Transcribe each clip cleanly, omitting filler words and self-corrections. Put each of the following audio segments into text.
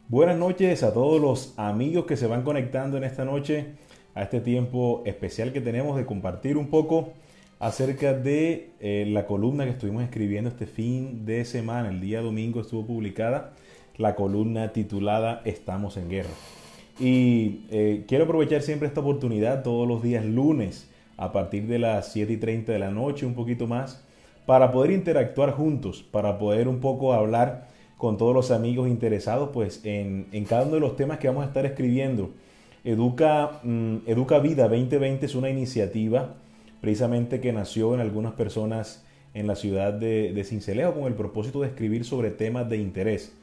Buenas noches a todos los amigos que se van conectando en esta noche a este tiempo especial que tenemos de compartir un poco acerca de la columna que estuvimos escribiendo este fin de semana. El día domingo estuvo publicada la columna titulada Estamos en Guerra. Y quiero aprovechar siempre esta oportunidad todos los días lunes a partir de las 7:30 de la noche, un poquito más, para poder interactuar juntos, para poder un poco hablar con todos los amigos interesados pues en cada uno de los temas que vamos a estar escribiendo. Educa Vida 2020 es una iniciativa precisamente que nació en algunas personas en la ciudad de Sincelejo con el propósito de escribir sobre temas de interés.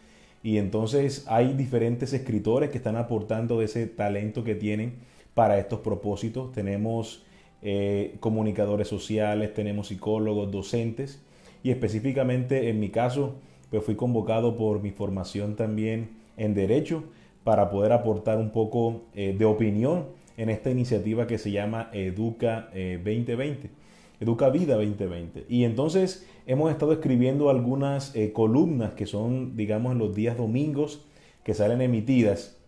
Y entonces hay diferentes escritores que están aportando de ese talento que tienen para estos propósitos. Tenemos comunicadores sociales, tenemos psicólogos, docentes y específicamente en mi caso pues fui convocado por mi formación también en Derecho para poder aportar un poco de opinión en esta iniciativa que se llama Educa 2020, Educa Vida 2020. Y entonces hemos estado escribiendo algunas columnas que son, digamos, en los días domingos que salen emitidas.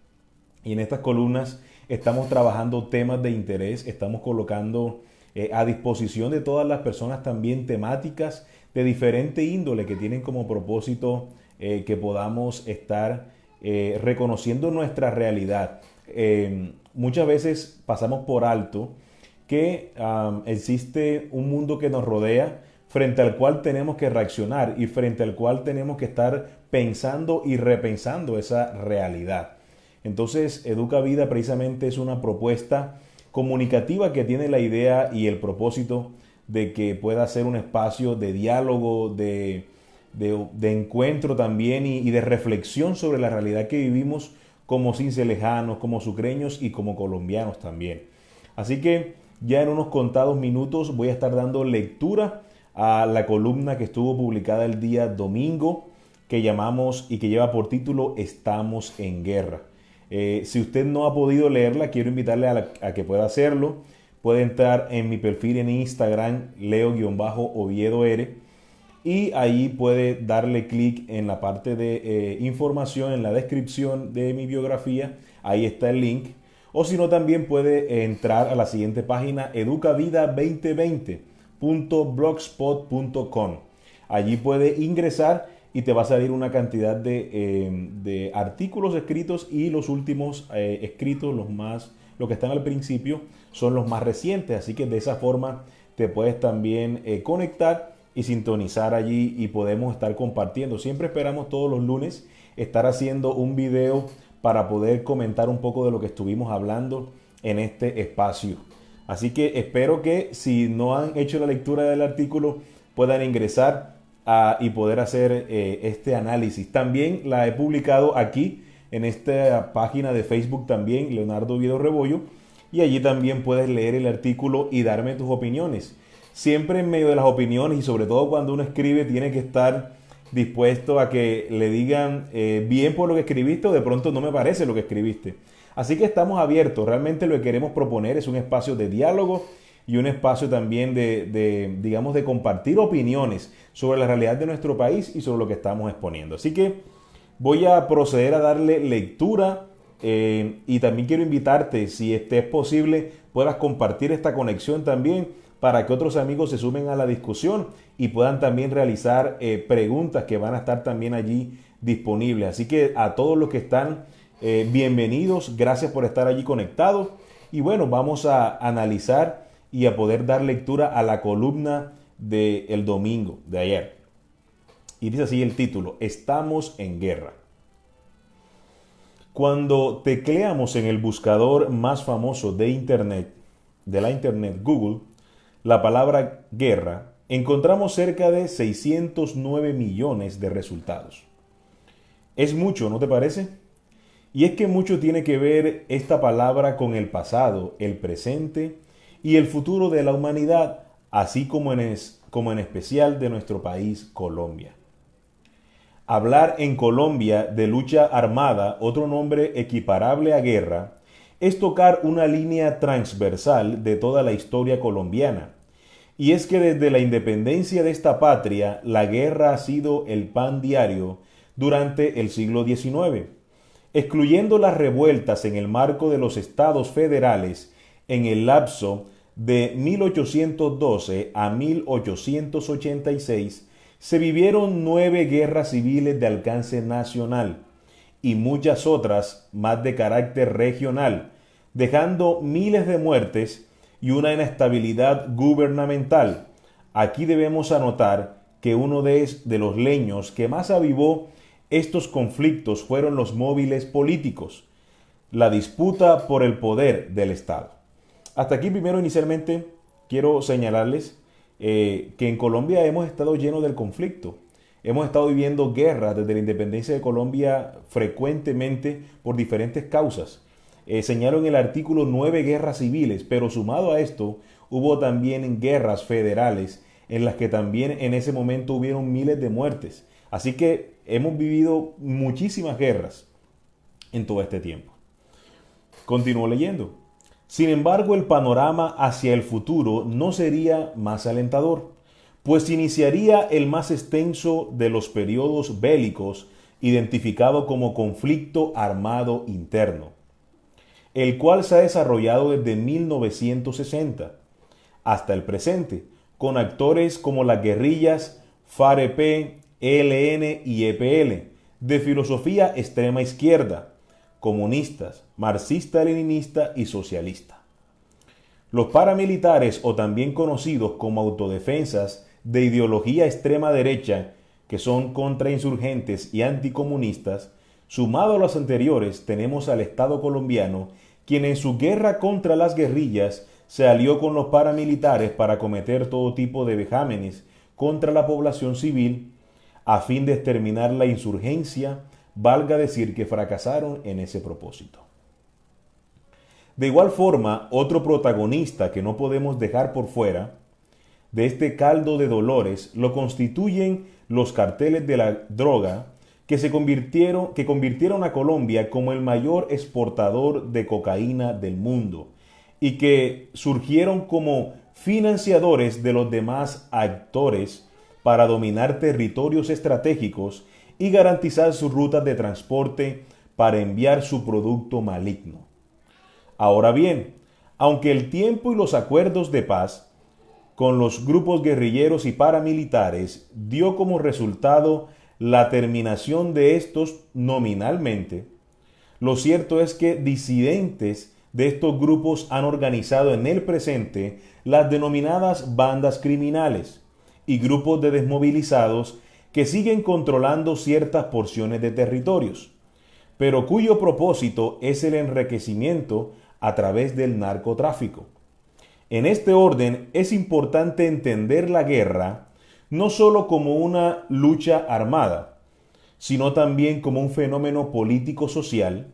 Y en estas columnas estamos trabajando temas de interés, estamos colocando a disposición de todas las personas también temáticas de diferente índole que tienen como propósito que podamos estar reconociendo nuestra realidad. Muchas veces pasamos por alto que existe un mundo que nos rodea frente al cual tenemos que reaccionar y frente al cual tenemos que estar pensando y repensando esa realidad. Entonces, Educa Vida precisamente es una propuesta comunicativa que tiene la idea y el propósito de que pueda ser un espacio de diálogo, de encuentro también y de reflexión sobre la realidad que vivimos como cincelejanos, como sucreños y como colombianos también. Así que ya en unos contados minutos voy a estar dando lectura a la columna que estuvo publicada el día domingo que llamamos y que lleva por título Estamos en Guerra. Si usted no ha podido leerla, quiero invitarle a que pueda hacerlo. Puede entrar en mi perfil en Instagram, leo-oviedoR, y ahí puede darle clic en la parte de información, en la descripción de mi biografía. Ahí está el link. O si no, también puede entrar a la siguiente página, educavida2020.blogspot.com. Allí puede ingresar y te va a salir una cantidad de artículos escritos y los últimos escritos, los que están al principio, son los más recientes. Así que de esa forma te puedes también conectar y sintonizar allí y podemos estar compartiendo. Siempre esperamos todos los lunes estar haciendo un video para poder comentar un poco de lo que estuvimos hablando en este espacio. Así que espero que si no han hecho la lectura del artículo puedan ingresar y poder hacer este análisis. También la he publicado aquí en esta página de Facebook también, Leonardo Oviedo Rebollo, y allí también puedes leer el artículo y darme tus opiniones. Siempre en medio de las opiniones y sobre todo cuando uno escribe tiene que estar dispuesto a que le digan bien por lo que escribiste o de pronto no me parece lo que escribiste. Así que estamos abiertos. Realmente lo que queremos proponer es un espacio de diálogo y un espacio también digamos, de compartir opiniones sobre la realidad de nuestro país y sobre lo que estamos exponiendo. Así que voy a proceder a darle lectura y también quiero invitarte, si es posible, puedas compartir esta conexión también para que otros amigos se sumen a la discusión y puedan también realizar preguntas que van a estar también allí disponibles. Así que a todos los que están, bienvenidos, gracias por estar allí conectados. Y bueno, vamos a analizar y a poder dar lectura a la columna del domingo de ayer. Y dice así el título, Estamos en Guerra. Cuando tecleamos en el buscador más famoso de la Internet, Google, la palabra guerra, encontramos cerca de 609 millones de resultados. Es mucho, ¿no te parece? Y es que mucho tiene que ver esta palabra con el pasado, el presente y el futuro de la humanidad, así como en especial de nuestro país, Colombia. Hablar en Colombia de lucha armada, otro nombre equiparable a guerra, es tocar una línea transversal de toda la historia colombiana. Y es que desde la independencia de esta patria, la guerra ha sido el pan diario durante el siglo XIX. excluyendo las revueltas en el marco de los estados federales en el lapso de 1812 a 1886, se vivieron 9 guerras civiles de alcance nacional y muchas otras más de carácter regional, dejando miles de muertes y una inestabilidad gubernamental. Aquí debemos anotar que uno de los leños que más avivó estos conflictos fueron los móviles políticos, la disputa por el poder del Estado. Hasta aquí primero inicialmente quiero señalarles que en Colombia hemos estado llenos del conflicto. Hemos estado viviendo guerras desde la independencia de Colombia frecuentemente por diferentes causas. Señalo en el artículo 9 guerras civiles, pero sumado a esto hubo también guerras federales en las que también en ese momento hubieron miles de muertes. Así que hemos vivido muchísimas guerras en todo este tiempo. Continúo leyendo. Sin embargo, el panorama hacia el futuro no sería más alentador, pues iniciaría el más extenso de los periodos bélicos, identificado como conflicto armado interno, el cual se ha desarrollado desde 1960 hasta el presente, con actores como las guerrillas FAREP, ELN y EPL, de filosofía extrema izquierda, comunistas, marxista-leninista y socialista. Los paramilitares, o también conocidos como autodefensas de ideología extrema derecha, que son contrainsurgentes y anticomunistas, sumado a los anteriores, tenemos al Estado colombiano, quien en su guerra contra las guerrillas se alió con los paramilitares para cometer todo tipo de vejámenes contra la población civil, a fin de exterminar la insurgencia, valga decir que fracasaron en ese propósito. De igual forma, otro protagonista que no podemos dejar por fuera de este caldo de dolores lo constituyen los carteles de la droga que convirtieron a Colombia como el mayor exportador de cocaína del mundo y que surgieron como financiadores de los demás actores para dominar territorios estratégicos y garantizar sus rutas de transporte para enviar su producto maligno. Ahora bien, aunque el tiempo y los acuerdos de paz con los grupos guerrilleros y paramilitares dio como resultado la terminación de estos nominalmente, lo cierto es que disidentes de estos grupos han organizado en el presente las denominadas bandas criminales y grupos de desmovilizados que siguen controlando ciertas porciones de territorios, pero cuyo propósito es el enriquecimiento a través del narcotráfico. En este orden es importante entender la guerra no solo como una lucha armada, sino también como un fenómeno político-social.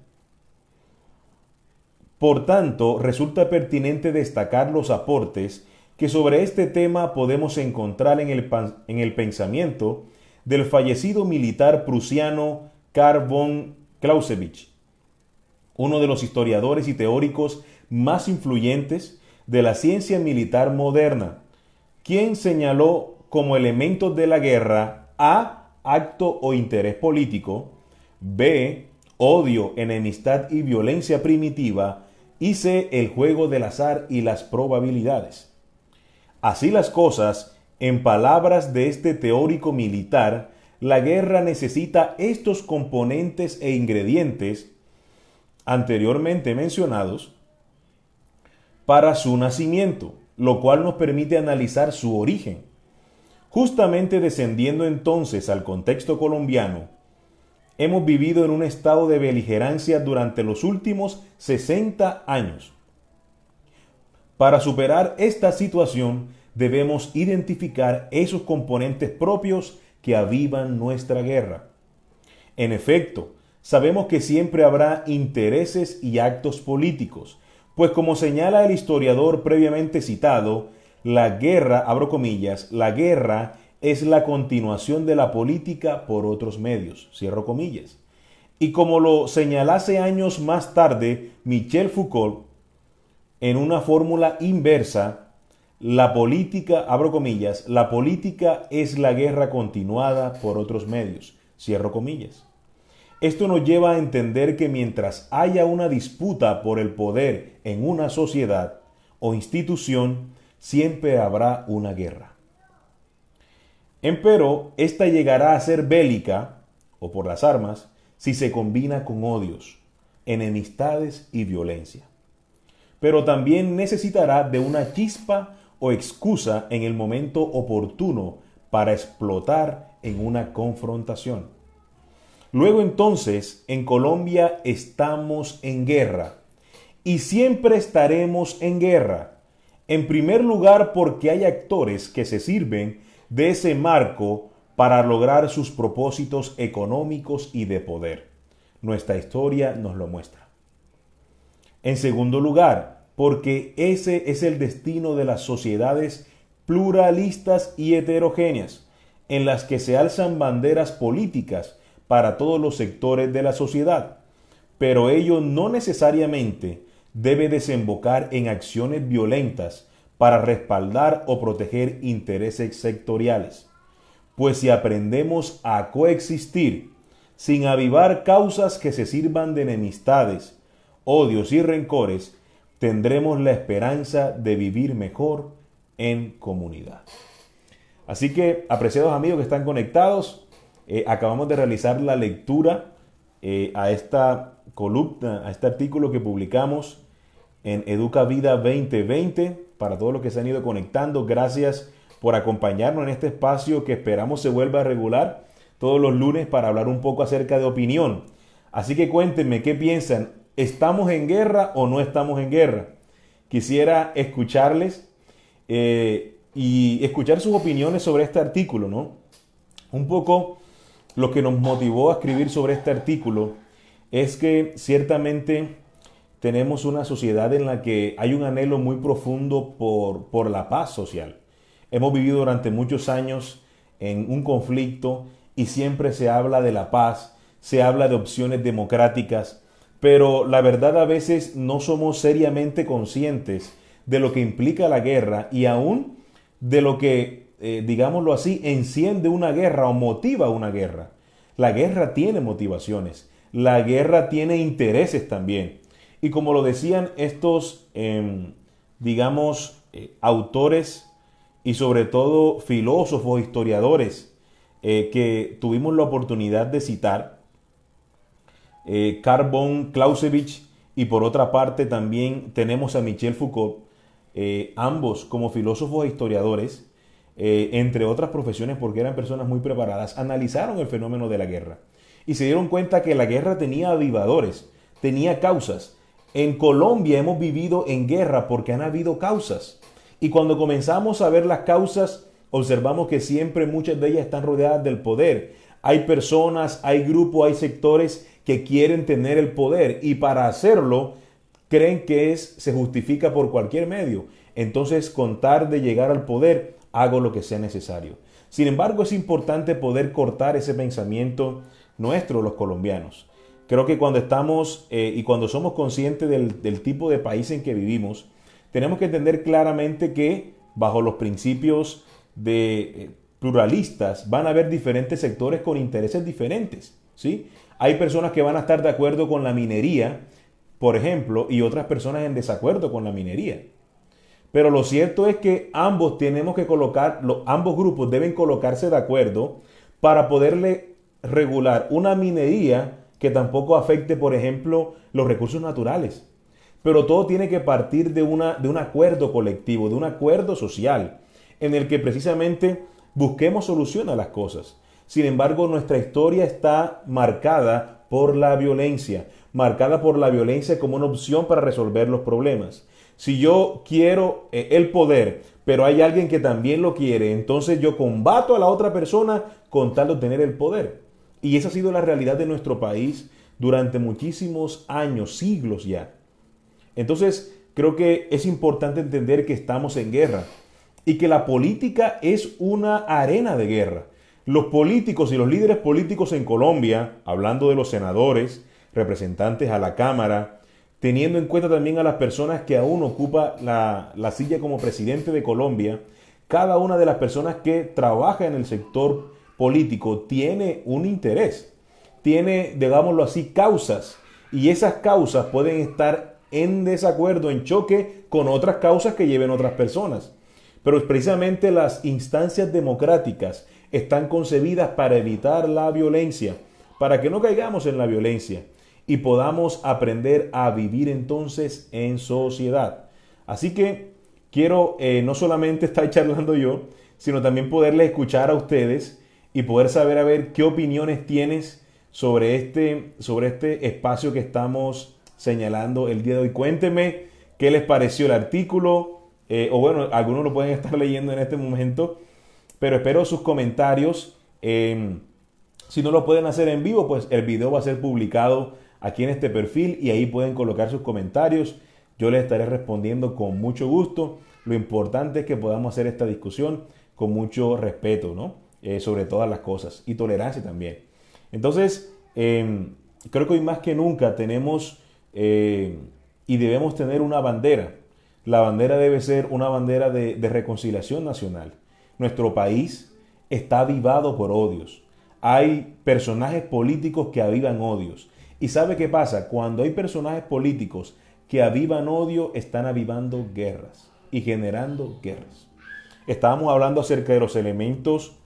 Por tanto, resulta pertinente destacar los aportes que sobre este tema podemos encontrar en el pensamiento del fallecido militar prusiano Karl von Clausewitz, uno de los historiadores y teóricos más influyentes de la ciencia militar moderna, quien señaló como elementos de la guerra a. Acto o interés político, b. Odio, enemistad y violencia primitiva, y c. El juego del azar y las probabilidades. Así las cosas, en palabras de este teórico militar, la guerra necesita estos componentes e ingredientes anteriormente mencionados para su nacimiento, lo cual nos permite analizar su origen. Justamente descendiendo entonces al contexto colombiano, hemos vivido en un estado de beligerancia durante los últimos 60 años. Para superar esta situación, debemos identificar esos componentes propios que avivan nuestra guerra. En efecto, sabemos que siempre habrá intereses y actos políticos, pues como señala el historiador previamente citado, la guerra, abro comillas, la guerra es la continuación de la política por otros medios, cierro comillas. Y como lo señalase años más tarde Michel Foucault, en una fórmula inversa, la política, abro comillas, la política es la guerra continuada por otros medios, cierro comillas. Esto nos lleva a entender que mientras haya una disputa por el poder en una sociedad o institución, siempre habrá una guerra. Empero, esta llegará a ser bélica, o por las armas, si se combina con odios, enemistades y violencia. Pero también necesitará de una chispa o excusa en el momento oportuno para explotar en una confrontación. Luego entonces, en Colombia estamos en guerra y siempre estaremos en guerra. En primer lugar, porque hay actores que se sirven de ese marco para lograr sus propósitos económicos y de poder. Nuestra historia nos lo muestra. En segundo lugar, porque ese es el destino de las sociedades pluralistas y heterogéneas, en las que se alzan banderas políticas para todos los sectores de la sociedad, pero ello no necesariamente debe desembocar en acciones violentas para respaldar o proteger intereses sectoriales. Pues si aprendemos a coexistir sin avivar causas que se sirvan de enemistades, odios y rencores, tendremos la esperanza de vivir mejor en comunidad. Así que, apreciados amigos que están conectados, acabamos de realizar la lectura a esta columna, a este artículo que publicamos en Educa Vida 2020. Para todos los que se han ido conectando, gracias por acompañarnos en este espacio que esperamos se vuelva regular todos los lunes para hablar un poco acerca de opinión. Así que cuéntenme qué piensan. ¿Estamos en guerra o no estamos en guerra? Quisiera escucharles y escuchar sus opiniones sobre este artículo, ¿no? Un poco lo que nos motivó a escribir sobre este artículo es que ciertamente tenemos una sociedad en la que hay un anhelo muy profundo por la paz social. Hemos vivido durante muchos años en un conflicto y siempre se habla de la paz, se habla de opciones democráticas, pero la verdad a veces no somos seriamente conscientes de lo que implica la guerra y aún de lo que, digámoslo así, enciende una guerra o motiva una guerra. La guerra tiene motivaciones, la guerra tiene intereses también. Y como lo decían estos, autores y sobre todo filósofos, historiadores que tuvimos la oportunidad de citar, Carl von Clausewitz y por otra parte también tenemos a Michel Foucault, ambos como filósofos e historiadores, entre otras profesiones porque eran personas muy preparadas, analizaron el fenómeno de la guerra y se dieron cuenta que la guerra tenía avivadores, tenía causas. En Colombia hemos vivido en guerra porque han habido causas. Y cuando comenzamos a ver las causas, observamos que siempre muchas de ellas están rodeadas del poder. Hay personas, hay grupos, hay sectores que quieren tener el poder y para hacerlo creen que se justifica por cualquier medio. Entonces, con tal de llegar al poder, hago lo que sea necesario. Sin embargo, es importante poder cortar ese pensamiento nuestro, los colombianos. Creo que cuando estamos y cuando somos conscientes del tipo de país en que vivimos, tenemos que entender claramente que bajo los principios pluralistas van a haber diferentes sectores con intereses diferentes, ¿sí? Hay personas que van a estar de acuerdo con la minería, por ejemplo, y otras personas en desacuerdo con la minería. Pero lo cierto es que ambos grupos deben colocarse de acuerdo para poderle regular una minería que tampoco afecte, por ejemplo, los recursos naturales. Pero todo tiene que partir de un acuerdo colectivo, de un acuerdo social, en el que precisamente busquemos solución a las cosas. Sin embargo, nuestra historia está marcada por la violencia como una opción para resolver los problemas. Si yo quiero el poder, pero hay alguien que también lo quiere, entonces yo combato a la otra persona con tal de obtener el poder. Y esa ha sido la realidad de nuestro país durante muchísimos años, siglos ya. Entonces, creo que es importante entender que estamos en guerra y que la política es una arena de guerra. Los políticos y los líderes políticos en Colombia, hablando de los senadores, representantes a la Cámara, teniendo en cuenta también a las personas que aún ocupa la silla como presidente de Colombia, cada una de las personas que trabaja en el sector político tiene un interés. tiene, digámoslo así, causas, y esas causas pueden estar en desacuerdo, en choque con otras causas que lleven otras personas. Pero precisamente las instancias democráticas están concebidas para evitar la violencia, para que no caigamos en la violencia y podamos aprender a vivir entonces en sociedad. Así que quiero no solamente estar charlando yo, sino también poderles escuchar a ustedes y poder saber a ver qué opiniones tienes sobre este espacio que estamos señalando el día de hoy. Cuénteme qué les pareció el artículo, o bueno, algunos lo pueden estar leyendo en este momento, pero espero sus comentarios. Si no lo pueden hacer en vivo, pues el video va a ser publicado aquí en este perfil y ahí pueden colocar sus comentarios. Yo les estaré respondiendo con mucho gusto. Lo importante es que podamos hacer esta discusión con mucho respeto, ¿no? Sobre todas las cosas y tolerancia también. Entonces, creo que hoy más que nunca tenemos y debemos tener una bandera. La bandera debe ser una bandera de reconciliación nacional. Nuestro país está avivado por odios. Hay personajes políticos que avivan odios. ¿Y sabe qué pasa? Cuando hay personajes políticos que avivan odio, están avivando guerras y generando guerras. Estábamos hablando acerca de los elementos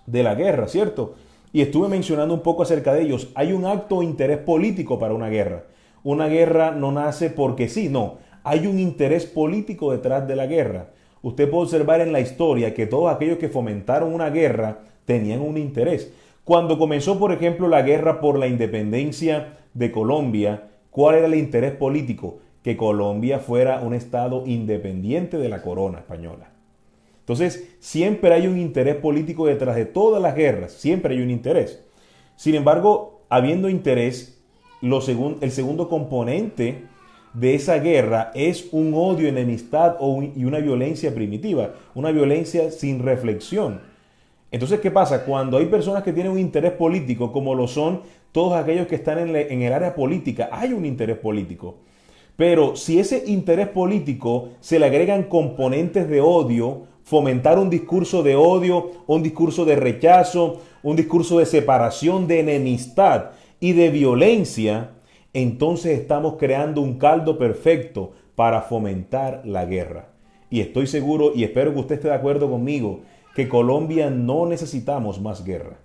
de la guerra, ¿cierto? Y estuve mencionando un poco acerca de ellos. Hay un acto de interés político para una guerra. Una guerra no nace porque sí, no. Hay un interés político detrás de la guerra. Usted puede observar en la historia que todos aquellos que fomentaron una guerra tenían un interés. Cuando comenzó, por ejemplo, la guerra por la independencia de Colombia, ¿cuál era el interés político? Que Colombia fuera un estado independiente de la corona española. Entonces, siempre hay un interés político detrás de todas las guerras, siempre hay un interés. Sin embargo, habiendo interés, el segundo componente de esa guerra es un odio, enemistad y una violencia primitiva, una violencia sin reflexión. Entonces, ¿qué pasa? Cuando hay personas que tienen un interés político, como lo son todos aquellos que están en el área política, hay un interés político. Pero si ese interés político se le agregan componentes de odio, fomentar un discurso de odio, un discurso de rechazo, un discurso de separación, de enemistad y de violencia, entonces estamos creando un caldo perfecto para fomentar la guerra. Y estoy seguro y espero que usted esté de acuerdo conmigo que Colombia no necesitamos más guerra.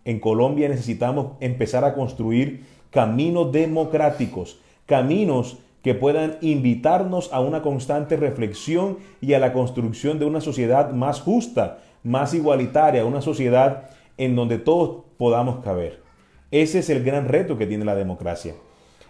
En Colombia necesitamos empezar a construir caminos democráticos, caminos que puedan invitarnos a una constante reflexión y a la construcción de una sociedad más justa, más igualitaria, una sociedad en donde todos podamos caber. Ese es el gran reto que tiene la democracia.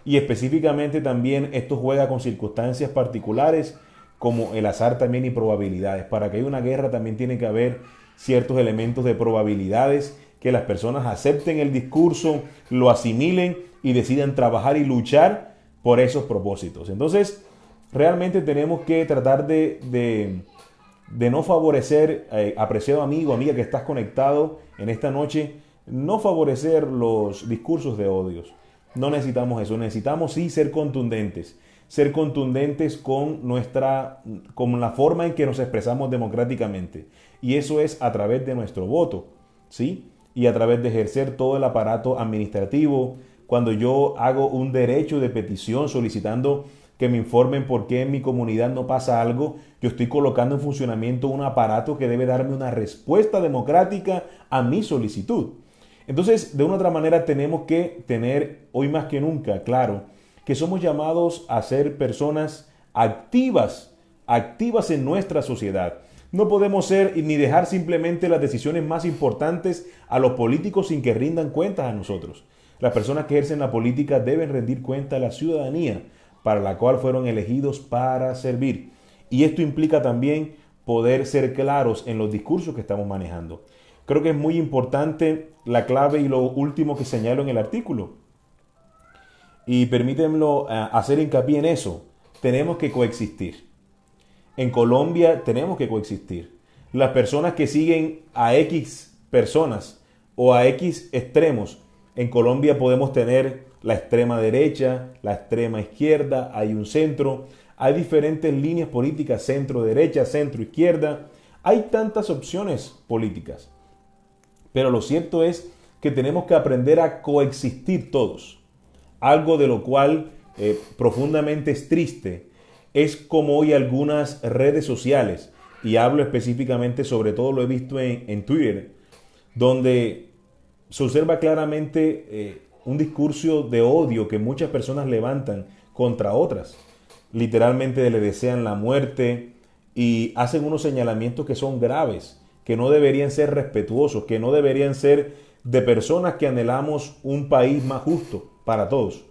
Y específicamente también esto juega con circunstancias particulares como el azar también y probabilidades. Para que haya una guerra también tiene que haber ciertos elementos de probabilidades, que las personas acepten el discurso, lo asimilen y decidan trabajar y luchar por esos propósitos. Entonces, realmente tenemos que tratar de no favorecer, apreciado amigo, amiga que estás conectado en esta noche, no favorecer los discursos de odios. No necesitamos eso, necesitamos sí ser contundentes con la forma en que nos expresamos democráticamente. Y eso es a través de nuestro voto, ¿sí? Y a través de ejercer todo el aparato administrativo. Cuando yo hago un derecho de petición solicitando que me informen por qué en mi comunidad no pasa algo, yo estoy colocando en funcionamiento un aparato que debe darme una respuesta democrática a mi solicitud. Entonces, de una u otra manera tenemos que tener hoy más que nunca claro que somos llamados a ser personas activas en nuestra sociedad. No podemos ser ni dejar simplemente las decisiones más importantes a los políticos sin que rindan cuentas a nosotros. Las personas que ejercen la política deben rendir cuenta a la ciudadanía para la cual fueron elegidos para servir. Y esto implica también poder ser claros en los discursos que estamos manejando. Creo que es muy importante la clave y lo último que señalo en el artículo. Y permítanmelo hacer hincapié en eso. Tenemos que coexistir. En Colombia tenemos que coexistir. Las personas que siguen a X personas o a X extremos, en Colombia podemos tener la extrema derecha, la extrema izquierda, hay un centro, hay diferentes líneas políticas, centro derecha, centro izquierda, hay tantas opciones políticas. Pero lo cierto es que tenemos que aprender a coexistir todos. Algo de lo cual profundamente es triste es como hoy algunas redes sociales, y hablo específicamente, sobre todo lo he visto en Twitter, donde se observa claramente un discurso de odio que muchas personas levantan contra otras. Literalmente le desean la muerte y hacen unos señalamientos que son graves, que no deberían ser respetuosos, que no deberían ser de personas que anhelamos un país más justo para todos.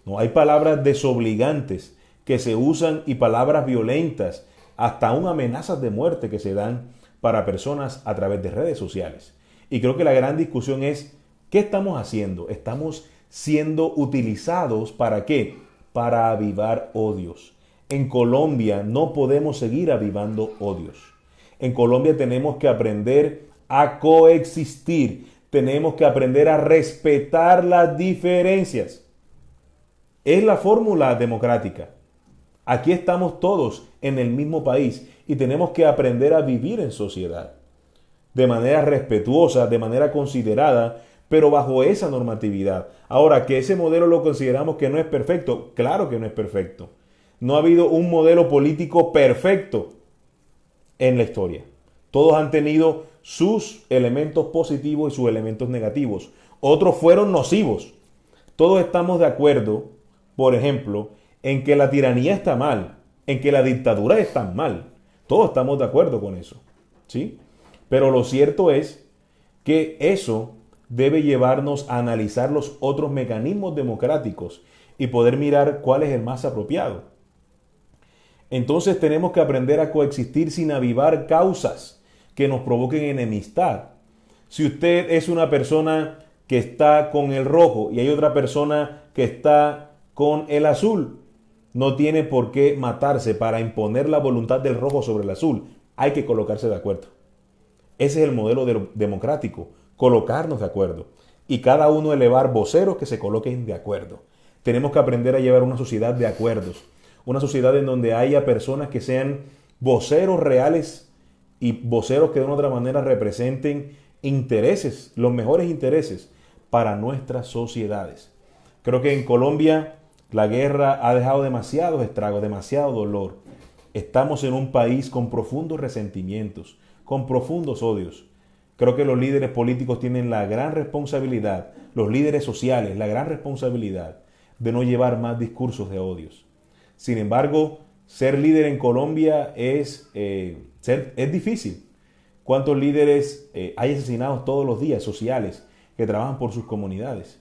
No, hay palabras desobligantes que se usan y palabras violentas, hasta aún amenazas de muerte que se dan para personas a través de redes sociales. Y creo que la gran discusión es, ¿qué estamos haciendo? Estamos siendo utilizados ¿para qué? Para avivar odios. En Colombia no podemos seguir avivando odios. En Colombia tenemos que aprender a coexistir. Tenemos que aprender a respetar las diferencias. Es la fórmula democrática. Aquí estamos todos en el mismo país y tenemos que aprender a vivir en sociedad. De manera respetuosa, de manera considerada, pero bajo esa normatividad. Ahora, que ese modelo lo consideramos que no es perfecto, claro que no es perfecto. No ha habido un modelo político perfecto en la historia. Todos han tenido sus elementos positivos y sus elementos negativos. Otros fueron nocivos. Todos estamos de acuerdo, por ejemplo, en que la tiranía está mal, en que la dictadura está mal. Todos estamos de acuerdo con eso, ¿sí? Pero lo cierto es que eso debe llevarnos a analizar los otros mecanismos democráticos y poder mirar cuál es el más apropiado. Entonces tenemos que aprender a coexistir sin avivar causas que nos provoquen enemistad. Si usted es una persona que está con el rojo y hay otra persona que está con el azul, no tiene por qué matarse para imponer la voluntad del rojo sobre el azul. Hay que colocarse de acuerdo. Ese es el modelo democrático, colocarnos de acuerdo. Y cada uno elevar voceros que se coloquen de acuerdo. Tenemos que aprender a llevar una sociedad de acuerdos. Una sociedad en donde haya personas que sean voceros reales y voceros que de una otra manera representen intereses, los mejores intereses para nuestras sociedades. Creo que en Colombia la guerra ha dejado demasiados estragos, demasiado dolor. Estamos en un país con profundos resentimientos, con profundos odios. Creo que los líderes políticos tienen la gran responsabilidad, los líderes sociales, la gran responsabilidad de no llevar más discursos de odios. Sin embargo, ser líder en Colombia es difícil. ¿Cuántos líderes hay asesinados todos los días sociales que trabajan por sus comunidades?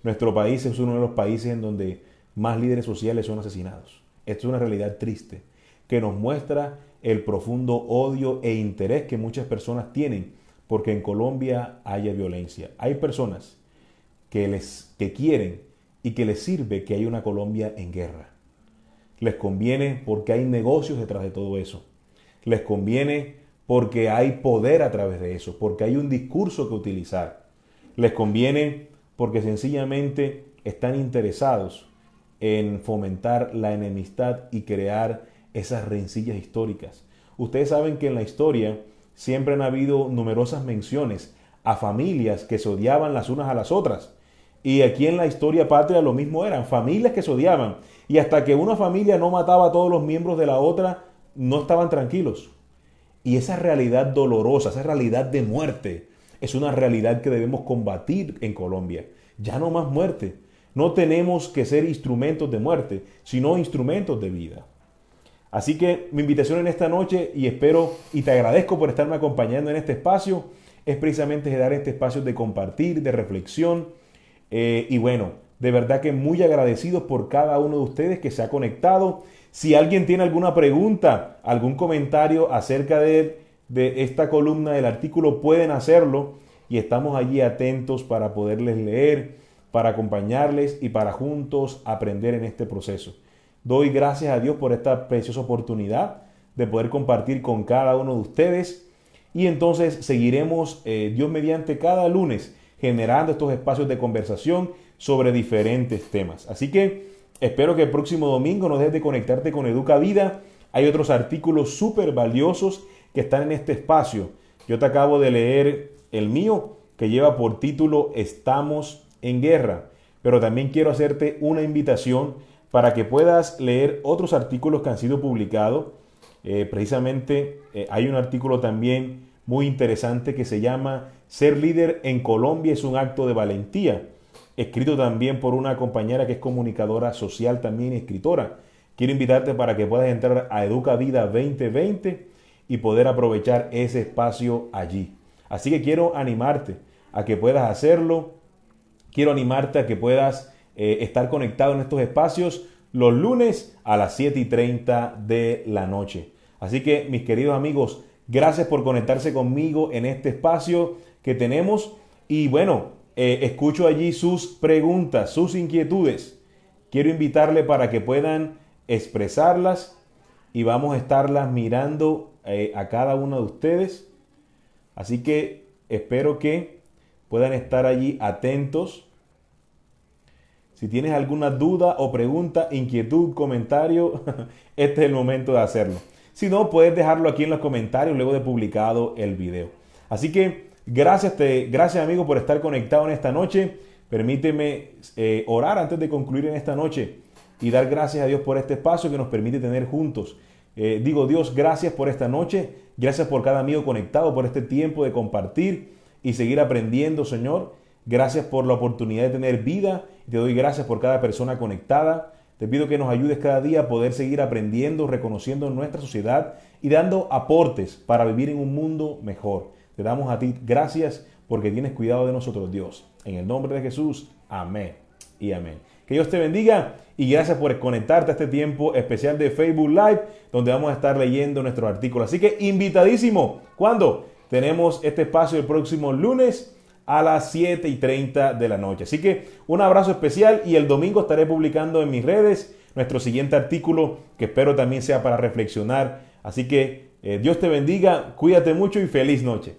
Nuestro país es uno de los países en donde más líderes sociales son asesinados. Esto es una realidad triste que nos muestra el profundo odio e interés que muchas personas tienen porque en Colombia haya violencia. Hay personas que quieren y que les sirve que haya una Colombia en guerra. Les conviene porque hay negocios detrás de todo eso. Les conviene porque hay poder a través de eso, porque hay un discurso que utilizar. Les conviene porque sencillamente están interesados en fomentar la enemistad y crear esas rencillas históricas. Ustedes saben que en la historia siempre han habido numerosas menciones a familias que se odiaban las unas a las otras. Y aquí en la historia patria lo mismo eran, familias que se odiaban. Y hasta que una familia no mataba a todos los miembros de la otra, no estaban tranquilos. Y esa realidad dolorosa, esa realidad de muerte, es una realidad que debemos combatir en Colombia. Ya no más muerte. No tenemos que ser instrumentos de muerte, sino instrumentos de vida. Así que mi invitación en esta noche, y espero y te agradezco por estarme acompañando en este espacio, es precisamente dar este espacio de compartir, de reflexión. Y bueno, de verdad que muy agradecidos por cada uno de ustedes que se ha conectado. Si alguien tiene alguna pregunta, algún comentario acerca de esta columna del artículo, pueden hacerlo y estamos allí atentos para poderles leer, para acompañarles y para juntos aprender en este proceso. Doy gracias a Dios por esta preciosa oportunidad de poder compartir con cada uno de ustedes y entonces seguiremos, Dios mediante, cada lunes generando estos espacios de conversación sobre diferentes temas. Así que espero que el próximo domingo no dejes de conectarte con Educa Vida. Hay otros artículos súper valiosos que están en este espacio. Yo te acabo de leer el mío que lleva por título Estamos en Guerra. Pero también quiero hacerte una invitación para que puedas leer otros artículos que han sido publicados. Precisamente hay un artículo también muy interesante que se llama Ser líder en Colombia es un acto de valentía, escrito también por una compañera que es comunicadora social también y escritora. Quiero invitarte para que puedas entrar a Educa Vida 2020 y poder aprovechar ese espacio allí. Así que quiero animarte a que puedas hacerlo. Quiero animarte a que puedas estar conectado en estos espacios los lunes a las 7:30 de la noche. Así que, mis queridos amigos, gracias por conectarse conmigo en este espacio que tenemos. Y bueno, escucho allí sus preguntas, sus inquietudes. Quiero invitarle para que puedan expresarlas y vamos a estarlas mirando a cada uno de ustedes. Así que espero que puedan estar allí atentos. Si tienes alguna duda o pregunta, inquietud, comentario, este es el momento de hacerlo. Si no, puedes dejarlo aquí en los comentarios luego de publicado el video. Así que gracias amigo por estar conectado en esta noche. Permíteme orar antes de concluir en esta noche y dar gracias a Dios por este espacio que nos permite tener juntos. Dios, gracias por esta noche. Gracias por cada amigo conectado, por este tiempo de compartir y seguir aprendiendo, Señor. Gracias por la oportunidad de tener vida. Te doy gracias por cada persona conectada. Te pido que nos ayudes cada día a poder seguir aprendiendo, reconociendo nuestra sociedad y dando aportes para vivir en un mundo mejor. Te damos a ti gracias porque tienes cuidado de nosotros, Dios. En el nombre de Jesús, amén y amén. Que Dios te bendiga y gracias por conectarte a este tiempo especial de Facebook Live, donde vamos a estar leyendo nuestros artículos. Así que invitadísimo. ¿Cuándo? Tenemos este espacio el próximo lunes a las 7:30 de la noche. Así que un abrazo especial y el domingo estaré publicando en mis redes nuestro siguiente artículo que espero también sea para reflexionar. Así que Dios te bendiga, cuídate mucho y feliz noche.